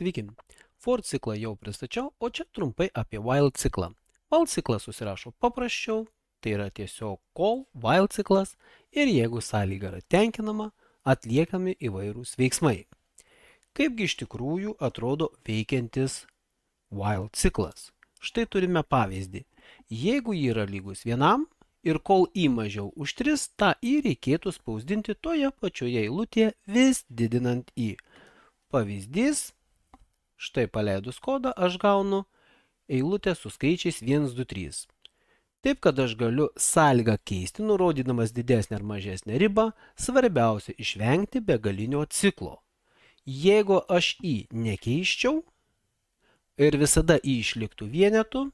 Sveiki. For ciklą jau pristačiau, o čia trumpai apie while ciklą. While ciklas susirašo paprasčiau, tai yra tiesiog kol, while ciklas ir jeigu sąlyga yra tenkinama, atliekami įvairūs veiksmai. Kaipgi iš tikrųjų atrodo veikiantis while ciklas? Štai turime pavyzdį. Jeigu y yra lygus 1 ir kol y mažiau už 3, tą y reikėtų spausdinti toje pačioje eilutėje vis didinant y. Pavyzdys. Štai paleidus kodą aš gaunu eilutę su skaičiais 1, 2, 3. Taip, kad aš galiu sąlygą keisti, nurodydamas didesnę ar mažesnę ribą, svarbiausia išvengti begalinio ciklo. Jeigu aš y nekeiščiau ir visada y išliktų vienetu,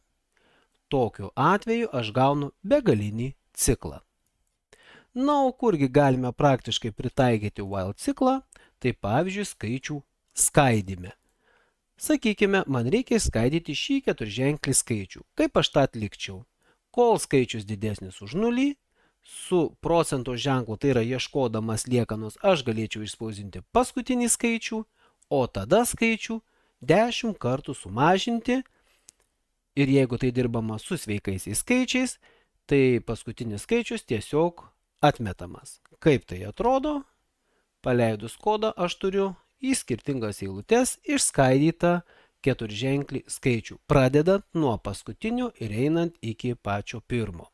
tokiu atveju aš gaunu begalinį ciklą. Na, o kurgi galime praktiškai pritaikyti while ciklą, tai pavyzdžiui skaičių skaidyme. Sakykime, man reikia skaidyti šį keturženklį skaičių. Kaip aš tą atlikčiau? Kol skaičius didesnis už 0, su procento ženklu, tai yra ieškodamas liekanos, aš galėčiau išspausdinti paskutinį skaičių, o tada skaičių 10 kartų sumažinti. Ir jeigu tai dirbama su sveikaisiais skaičiais, tai paskutinis skaičius tiesiog atmetamas. Kaip tai atrodo? Paleidus kodą aš turiu į skirtingas eilutes išskaidytą keturženklį skaičių, pradedant nuo paskutinio ir einant iki pačio pirmo.